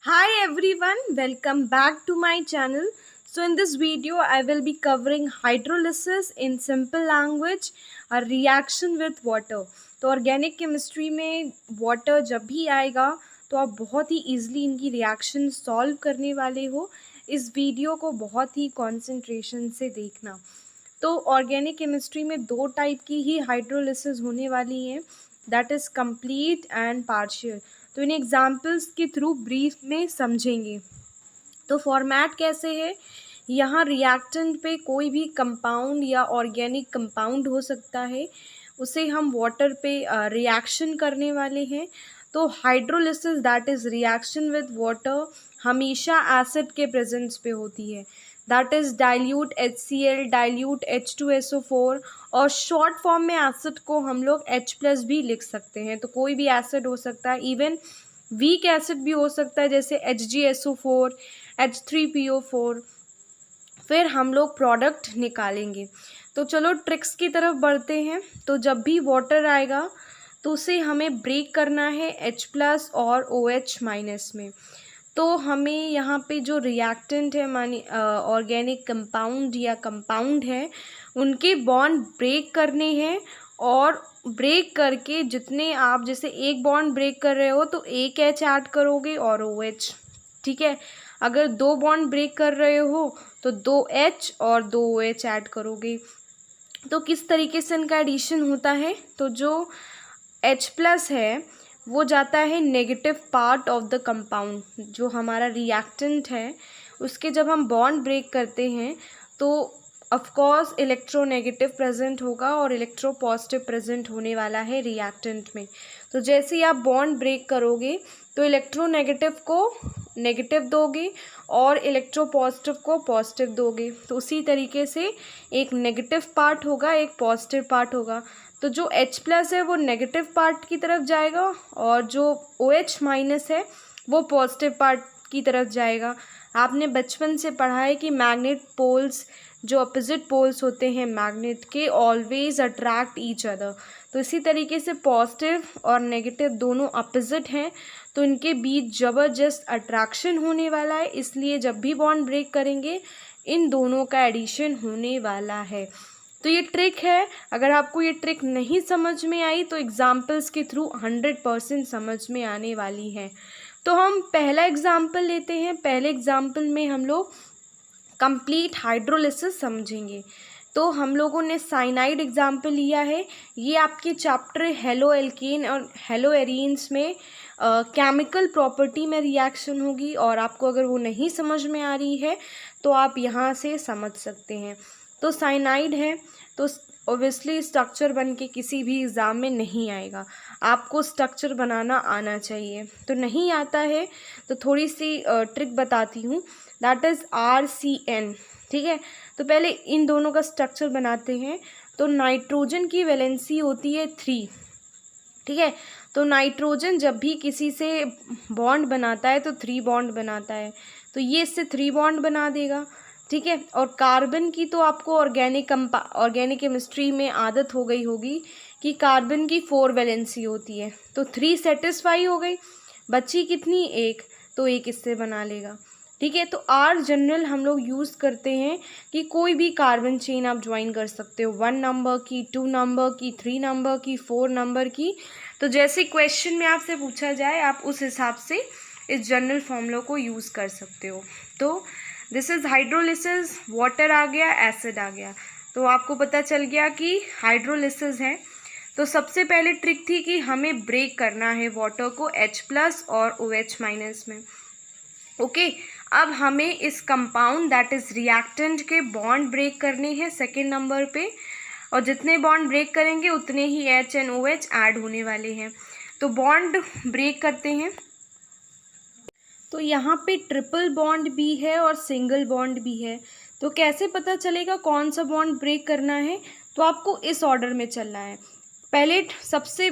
Hi everyone, welcome back to my channel. So in this video I will be covering hydrolysis in simple language, a reaction with water. तो organic chemistry में water जब भी आएगा तो आप बहुत ही easily इनकी रिएक्शन सॉल्व करने वाले हो। इस वीडियो को बहुत ही कंसंट्रेशन से देखना। तो ऑर्गेनिक केमिस्ट्री में दो टाइप की ही हाइड्रोलिसिस होने वाली हैं, that is complete and partial. तो इन एग्जांपल्स के थ्रू ब्रीफ में समझेंगे। तो फॉर्मेट कैसे है, यहाँ रिएक्टेंट पे कोई भी कंपाउंड या ऑर्गेनिक कंपाउंड हो सकता है, उसे हम वाटर पे रिएक्शन करने वाले हैं। तो hydrolysis that is reaction with water हमेशा एसिड के प्रेजेंस पे होती है, that is dilute HCl, dilute H2SO4, और शॉर्ट फॉर्म में एसिड को हम लोग H+ भी लिख सकते हैं। तो कोई भी एसिड हो सकता है, इवन वीक एसिड भी हो सकता है जैसे HgSO4, H3PO4। फिर हम लोग प्रोडक्ट निकालेंगे। तो चलो ट्रिक्स की तरफ बढ़ते हैं। तो जब भी वाटर आएगा तो उसे हमें ब्रेक करना है H+ और OH- में। तो हमें यहाँ पे जो रिएक्टेंट है मानी ऑर्गेनिक कंपाउंड या कंपाउंड है, उनके बॉन्ड ब्रेक करने हैं। और ब्रेक करके जितने आप जैसे एक बॉन्ड ब्रेक कर रहे हो तो एक H ऐड करोगे और OH, ठीक है। अगर दो बॉन्ड ब्रेक कर रहे हो तो दो H और दो OH ऐड करोगे। तो किस तरीके से इनका एडिशन होता है, तो जो H+ है वो जाता है negative part of the compound, जो हमारा रिएक्टेंट है उसके जब हम बॉन्ड ब्रेक करते हैं तो ऑफ कोर्स इलेक्ट्रोनेगेटिव प्रेजेंट होगा और इलेक्ट्रोपॉजिटिव प्रेजेंट होने वाला है रिएक्टेंट में। तो जैसे ही आप बॉन्ड ब्रेक करोगे तो इलेक्ट्रोनेगेटिव को नेगेटिव दोगे और इलेक्ट्रोपॉजिटिव को पॉजिटिव दोगे। तो उसी तरीके से एक नेगेटिव पार्ट होगा, एक पॉजिटिव पार्ट होगा। तो जो H+ है वो नेगेटिव पार्ट की तरफ जाएगा और जो OH- है वो पॉजिटिव पार्ट की तरफ जाएगा। आपने बचपन से पढ़ा है कि मैग्नेट पोल्स, जो अपोजिट पोल्स होते हैं मैग्नेट के, ऑलवेज अट्रैक्ट ईच अदर। तो इसी तरीके से पॉजिटिव और नेगेटिव दोनों अपोजिट हैं, तो इनके बीच ज़बरदस्त अट्रैक्शन होने वाला है। इसलिए जब भी बॉन्ड ब्रेक करेंगे इन दोनों का एडिशन होने वाला है। तो ये ट्रिक है। अगर आपको ये ट्रिक नहीं समझ में आई तो एग्जाम्पल्स के थ्रू 100% समझ में आने वाली है। तो हम पहला एग्जाम्पल लेते हैं। पहले एग्जाम्पल में हम लोग कंप्लीट हाइड्रोलिसिस समझेंगे। तो हम लोगों ने साइनाइड एग्जाम्पल लिया है। ये आपके चैप्टर हेलो एल्केन और हेलो एरीन्स में केमिकल प्रॉपर्टी में रिएक्शन होगी, और आपको अगर वो नहीं समझ में आ रही है तो आप यहाँ से समझ सकते हैं। तो साइनाइड है तो ओबियसली स्ट्रक्चर बन के किसी भी एग्ज़ाम में नहीं आएगा। आपको स्ट्रक्चर बनाना आना चाहिए। तो नहीं आता है तो थोड़ी सी ट्रिक बताती हूँ, दैट इज़ RCN, ठीक है। तो पहले इन दोनों का स्ट्रक्चर बनाते हैं। तो नाइट्रोजन की वैलेंसी होती है 3, ठीक है। तो नाइट्रोजन जब भी किसी से बॉन्ड बनाता है तो 3 बॉन्ड बनाता है, तो ये इससे 3 बॉन्ड बना देगा, ठीक है। और कार्बन की तो आपको ऑर्गेनिक केमिस्ट्री में आदत हो गई होगी कि कार्बन की 4 वैलेंसी होती है। तो 3 सेटिस्फाई हो गई, बची कितनी, एक, तो एक इससे बना लेगा, ठीक है। तो आर जनरल हम लोग यूज़ करते हैं कि कोई भी कार्बन चेन आप ज्वाइन कर सकते हो, 1 नंबर की, 2 नंबर की, 3 नंबर की, 4 नंबर की। तो जैसे क्वेश्चन में आपसे पूछा जाए आप उस हिसाब से इस जनरल फॉर्मूला को यूज़ कर सकते हो। तो दिस इज़ हाइड्रोलिसिस, वाटर आ गया, एसिड आ गया, तो आपको पता चल गया कि हाइड्रोलिसिस है। तो सबसे पहले ट्रिक थी कि हमें ब्रेक करना है वाटर को H+ और OH- में, ओके। अब हमें इस कंपाउंड दैट इज़ रिएक्टेंट के बॉन्ड ब्रेक करने हैं सेकेंड नंबर पे, और जितने बॉन्ड ब्रेक करेंगे उतने ही H एंड OH ऐड होने वाले हैं। तो बॉन्ड ब्रेक करते हैं। तो यहाँ पे ट्रिपल बॉन्ड भी है और सिंगल बॉन्ड भी है। तो कैसे पता चलेगा कौन सा बॉन्ड ब्रेक करना है, तो आपको इस ऑर्डर में चलना है। पहले सबसे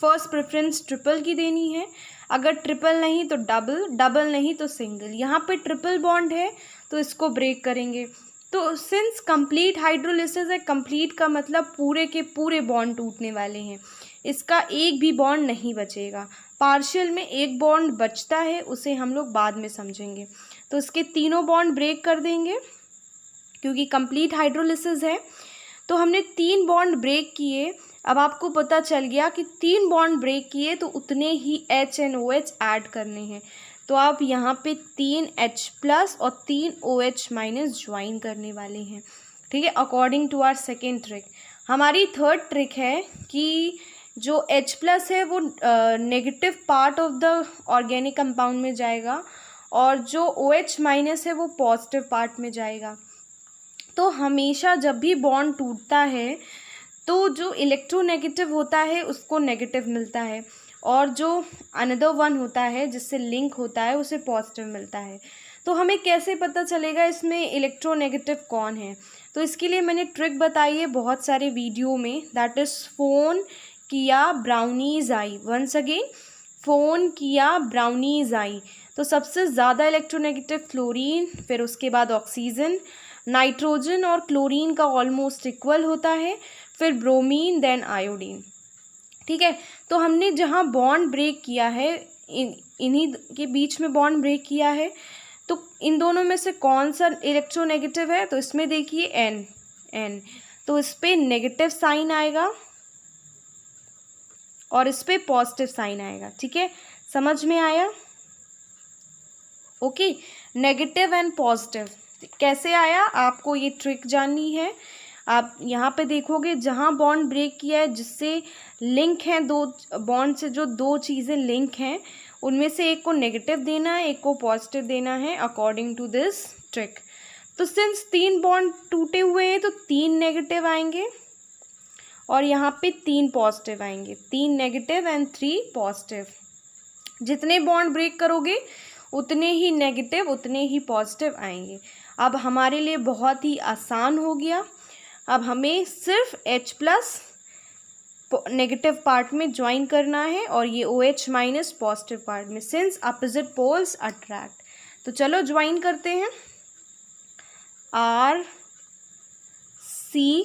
फर्स्ट प्रेफरेंस ट्रिपल की देनी है, अगर ट्रिपल नहीं तो डबल, डबल नहीं तो सिंगल। यहाँ पे ट्रिपल बॉन्ड है तो इसको ब्रेक करेंगे। तो सिंस कंप्लीट हाइड्रोलिसिस है, कंप्लीट का मतलब पूरे के पूरे बॉन्ड टूटने वाले हैं। इसका एक भी बॉन्ड नहीं बचेगा। पार्शियल में एक बॉन्ड बचता है, उसे हम लोग बाद में समझेंगे। तो इसके तीनों बॉन्ड ब्रेक कर देंगे क्योंकि कंप्लीट हाइड्रोलिसिस है। तो हमने 3 बॉन्ड ब्रेक किए। अब आपको पता चल गया कि 3 बॉन्ड ब्रेक किए तो उतने ही HNOH ऐड करने हैं। तो आप यहाँ पे 3 H+ और 3 OH- ज्वाइन करने वाले हैं, ठीक है, according to our second trick. हमारी थर्ड ट्रिक है कि जो H+ है वो negative part of the organic compound में जाएगा और जो OH- है वो पॉजिटिव पार्ट में जाएगा। तो हमेशा जब भी बॉन्ड टूटता है तो जो इलेक्ट्रोनेगेटिव होता है उसको नेगेटिव मिलता है और जो अनदर वन होता है जिससे लिंक होता है उसे पॉजिटिव मिलता है। तो हमें कैसे पता चलेगा इसमें इलेक्ट्रोनेगेटिव कौन है? तो इसके लिए मैंने ट्रिक बताई है बहुत सारे वीडियो में, दैट इज़ फ़ोन किया ब्राउनीज आई। वंस अगेन, फ़ोन किया ब्राउनीज आई। तो सबसे ज़्यादा इलेक्ट्रोनेगेटिव फ्लोरीन, फिर उसके बाद ऑक्सीजन, नाइट्रोजन और क्लोरीन का ऑलमोस्ट इक्वल होता है, फिर ब्रोमीन, देन आयोडीन, ठीक है। तो हमने जहाँ बॉन्ड ब्रेक किया है इन्हीं के बीच में बॉन्ड ब्रेक किया है। तो इन दोनों में से कौन सा इलेक्ट्रोनेगेटिव है? तो इसमें देखिए N, तो इस पर नेगेटिव साइन आएगा और इस पर पॉजिटिव साइन आएगा, ठीक है, समझ में आया? ओके, नेगेटिव एंड पॉजिटिव कैसे आया आपको ये ट्रिक जाननी है। आप यहाँ पे देखोगे जहाँ बॉन्ड ब्रेक किया है, जिससे लिंक हैं, दो बॉन्ड से जो दो चीज़ें लिंक हैं उनमें से एक को नेगेटिव देना है, एक को पॉजिटिव देना है अकॉर्डिंग टू दिस ट्रिक। तो सिंस 3 बॉन्ड टूटे हुए हैं तो 3 नेगेटिव आएंगे और यहाँ पे 3 पॉजिटिव आएंगे, 3 नेगेटिव एंड 3 पॉजिटिव। जितने बॉन्ड ब्रेक करोगे उतने ही नेगेटिव उतने ही पॉजिटिव आएंगे। अब हमारे लिए बहुत ही आसान हो गया। अब हमें सिर्फ H+ नेगेटिव पार्ट में ज्वाइन करना है और ये OH- पॉजिटिव पार्ट में, सिंस अपोजिट पोल्स अट्रैक्ट। तो चलो ज्वाइन करते हैं। R C,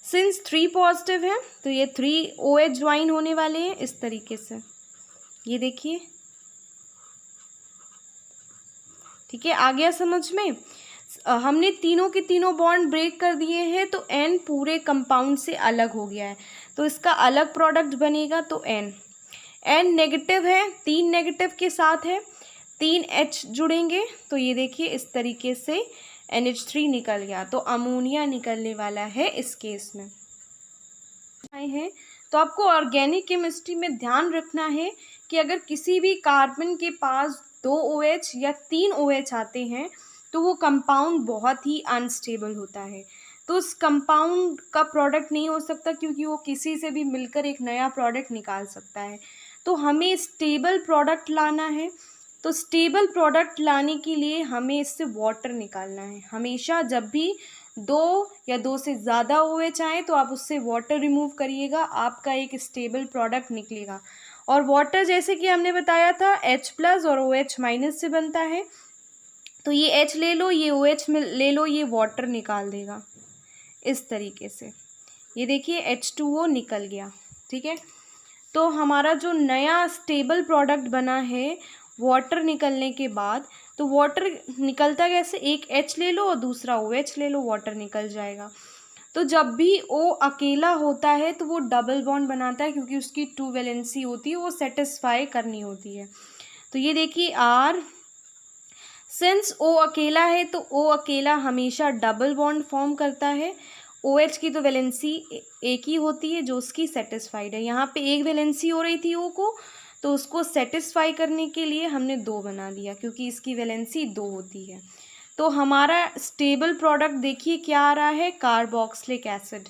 सिंस 3 पॉजिटिव है तो ये 3 OH ज्वाइन होने वाले हैं इस तरीके से, ये देखिए, ठीक है, आ गया समझ में? हमने तीनों के तीनों बॉन्ड ब्रेक कर दिए हैं तो N पूरे कंपाउंड से अलग हो गया है, तो इसका अलग प्रोडक्ट बनेगा। तो N नेगेटिव है, 3 नेगेटिव के साथ है, 3 H जुड़ेंगे तो ये देखिए इस तरीके से NH3 निकल गया, तो अमोनिया निकलने वाला है इस केस में। है तो आपको ऑर्गेनिक केमिस्ट्री में ध्यान रखना है कि अगर किसी भी कार्बन के पास 2 OH या 3 OH आते हैं तो वो कंपाउंड बहुत ही अनस्टेबल होता है, तो उस कंपाउंड का प्रोडक्ट नहीं हो सकता क्योंकि वो किसी से भी मिलकर एक नया प्रोडक्ट निकाल सकता है। तो हमें स्टेबल प्रोडक्ट लाना है, तो स्टेबल प्रोडक्ट लाने के लिए हमें इससे वाटर निकालना है। हमेशा जब भी 2 या 2 से ज़्यादा OH आए तो आप उससे वाटर रिमूव करिएगा, आपका एक स्टेबल प्रोडक्ट निकलेगा। और वाटर जैसे कि हमने बताया था H+ और OH- से बनता है, तो ये H ले लो, ये OH में ले लो, ये वाटर निकाल देगा इस तरीके से। ये देखिए H2O निकल गया, ठीक है। तो हमारा जो नया स्टेबल प्रोडक्ट बना है वाटर निकलने के बाद, तो वाटर निकलता कैसे, एक H ले लो और दूसरा OH ले लो, वाटर निकल जाएगा। तो जब भी O अकेला होता है तो वो डबल बॉन्ड बनाता है क्योंकि उसकी 2 वैलेंसी होती है, वो सेटिस्फाई करनी होती है। तो ये देखिए R, सिंस O अकेला है तो O अकेला हमेशा डबल बॉन्ड फॉर्म करता है। OH की तो वैलेंसी एक ही होती है जो उसकी सेटिस्फाइड है। यहाँ पे एक वैलेंसी हो रही थी O को, तो उसको सेटिस्फाई करने के लिए हमने 2 बना दिया क्योंकि इसकी वैलेंसी 2 होती है। तो हमारा स्टेबल प्रोडक्ट देखिए क्या आ रहा है, कार्बोक्सिलिक एसिड।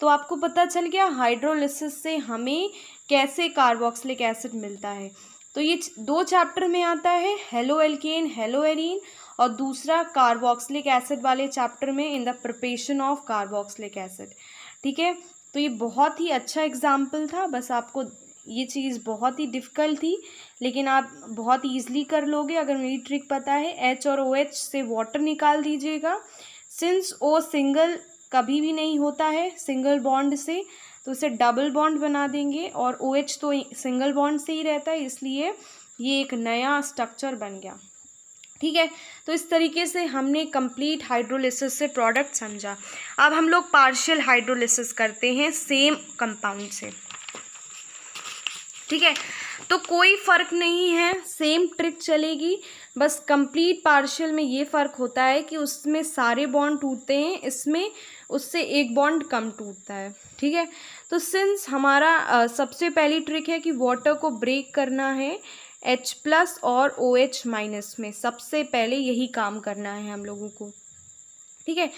तो आपको पता चल गया हाइड्रोलिसिस से हमें कैसे कार्बोक्सिलिक एसिड मिलता है। तो ये 2 चैप्टर में आता है, हेलो एल्केन, हेलो एरीन, और दूसरा कार्बोक्सिलिक एसिड वाले चैप्टर में in the preparation of carboxylic acid, ठीक है। तो ये बहुत ही अच्छा एग्जाम्पल था, बस आपको ये चीज़ बहुत ही डिफ़िकल्ट थी लेकिन आप बहुत ईजिली कर लोगे अगर मेरी ट्रिक पता है। H और OH से वाटर निकाल दीजिएगा, सिंस O सिंगल कभी भी नहीं होता है सिंगल बॉन्ड से, तो इसे डबल बॉन्ड बना देंगे, और OH तो सिंगल बॉन्ड से ही रहता है, इसलिए ये एक नया स्ट्रक्चर बन गया। ठीक है, तो इस तरीके से हमने कंप्लीट हाइड्रोलिसिस से प्रोडक्ट समझा। अब हम लोग पार्शियल हाइड्रोलिसिस करते हैं सेम कंपाउंड से। ठीक है, तो कोई फ़र्क नहीं है, सेम ट्रिक चलेगी, बस कंप्लीट पार्शियल में ये फ़र्क होता है कि उसमें सारे बॉन्ड टूटते हैं, इसमें उससे एक बॉन्ड कम टूटता है। ठीक है, तो सिंस हमारा सबसे पहली ट्रिक है कि वाटर को ब्रेक करना है H+ और OH- में, सबसे पहले यही काम करना है हम लोगों को। ठीक है,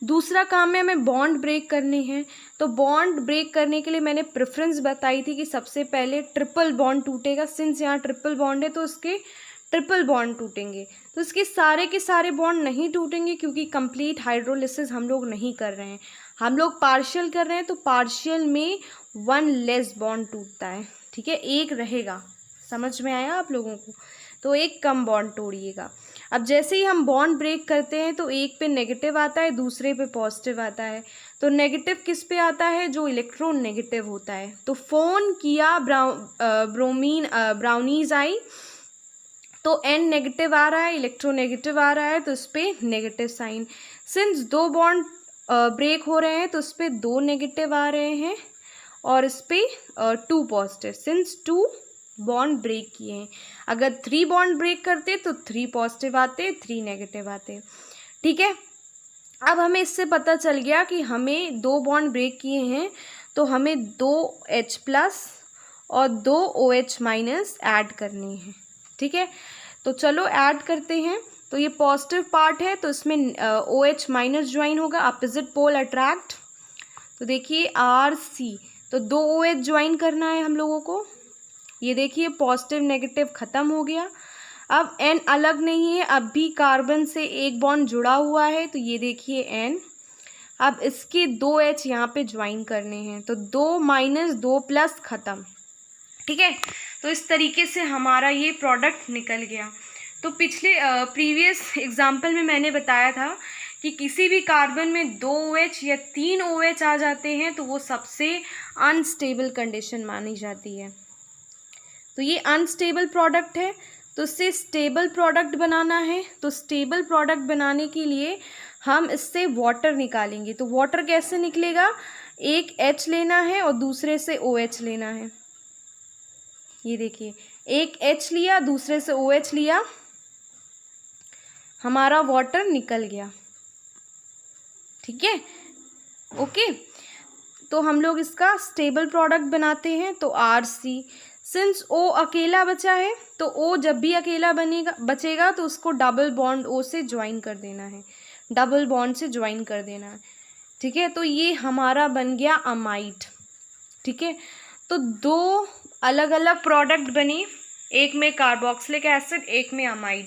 दूसरा काम में हमें बॉन्ड ब्रेक करने हैं। तो बॉन्ड ब्रेक करने के लिए मैंने प्रेफरेंस बताई थी कि सबसे पहले ट्रिपल बॉन्ड टूटेगा। सिंस यहाँ ट्रिपल बॉन्ड है तो उसके ट्रिपल बॉन्ड टूटेंगे, तो इसके सारे के सारे बॉन्ड नहीं टूटेंगे, क्योंकि कंप्लीट हाइड्रोलिसिस हम लोग नहीं कर रहे हैं, हम लोग पार्शियल कर रहे हैं। तो पार्शियल में 1 लेस बॉन्ड टूटता है। ठीक है, एक रहेगा, समझ में आया आप लोगों को? तो एक कम बॉन्ड तोड़िएगा। अब जैसे ही हम बॉन्ड ब्रेक करते हैं तो एक पे नेगेटिव आता है, दूसरे पे पॉजिटिव आता है। तो नेगेटिव किस पे आता है? जो इलेक्ट्रॉन नेगेटिव होता है। तो फोन किया, ब्राउनीज आई, तो N नेगेटिव आ रहा है, इलेक्ट्रोनेगेटिव आ रहा है, तो इस पर negative sign. Since 2 bond break हो रहे हैं तो इस पर 2 नेगेटिव आ रहे हैं और इस पर 2 पॉजिटिव, सिंस 2 बॉन्ड ब्रेक किए हैं। अगर 3 बॉन्ड ब्रेक करते तो 3 पॉजिटिव आते, 3 नेगेटिव आते। ठीक है, अब हमें इससे पता चल गया कि हमें 2 बॉन्ड ब्रेक किए हैं तो हमें 2 H+ और 2 OH- ऐड करने हैं। ठीक है, तो चलो ऐड करते हैं। तो ये पॉजिटिव पार्ट है तो इसमें OH- ज्वाइन होगा, अपोजिट पोल अट्रैक्ट। तो देखिए RC, तो 2 OH ज्वाइन करना है हम लोगों को। ये देखिए पॉजिटिव नेगेटिव ख़त्म हो गया। अब N अलग नहीं है, अब भी कार्बन से एक बॉन्ड जुड़ा हुआ है, तो ये देखिए N। अब इसके 2 H यहाँ पे ज्वाइन करने हैं, तो 2 - 2 + ख़त्म। ठीक है, तो इस तरीके से हमारा ये प्रोडक्ट निकल गया। तो पिछले प्रीवियस एग्जाम्पल में मैंने बताया था कि किसी भी कार्बन में 2 OH या 3 OH आ जाते हैं तो वो सबसे अनस्टेबल कंडीशन मानी जाती है। तो ये अनस्टेबल प्रोडक्ट है, तो इससे स्टेबल प्रोडक्ट बनाना है। तो स्टेबल प्रोडक्ट बनाने के लिए हम इससे वाटर निकालेंगे। तो वाटर कैसे निकलेगा? एक H लेना है और दूसरे से OH लेना है। ये देखिए, एक H लिया, दूसरे से OH लिया, हमारा वाटर निकल गया। ठीक है, ओके। तो हम लोग इसका स्टेबल प्रोडक्ट बनाते हैं। तो RC, सिंस O अकेला बचा है तो O जब भी अकेला बचेगा तो उसको डबल बॉन्ड O से ज्वाइन कर देना है, डबल बॉन्ड से ज्वाइन कर देना है। ठीक है, तो ये हमारा बन गया अमाइड। ठीक है, तो 2 अलग अलग प्रोडक्ट बने, एक में कार्बोक्सिलिक एसिड, एक में अमाइड।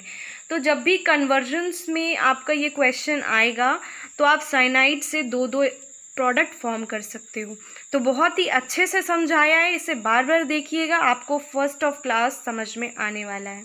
तो जब भी कन्वर्जन्स में आपका ये क्वेश्चन आएगा तो आप साइनाइड से 2 प्रोडक्ट फॉर्म कर सकते हो। तो बहुत ही अच्छे से समझाया है, इसे बार बार देखिएगा, आपको फर्स्ट ऑफ क्लास समझ में आने वाला है।